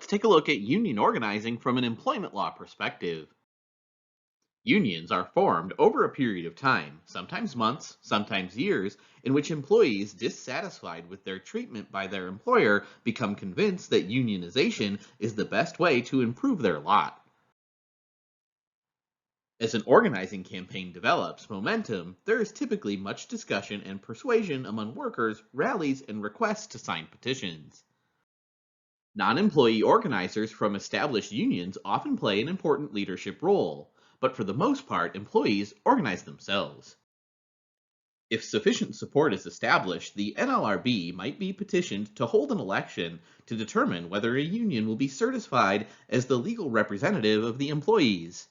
take a look at union organizing from an employment law perspective. Unions are formed over a period of time, sometimes months, sometimes years, in which employees dissatisfied with their treatment by their employer become convinced that unionization is the best way to improve their lot. As an organizing campaign develops momentum, there is typically much discussion and persuasion among workers, rallies, and requests to sign petitions. Non-employee organizers from established unions often play an important leadership role, but for the most part, employees organize themselves. If sufficient support is established, the NLRB might be petitioned to hold an election to determine whether a union will be certified as the legal representative of the employees.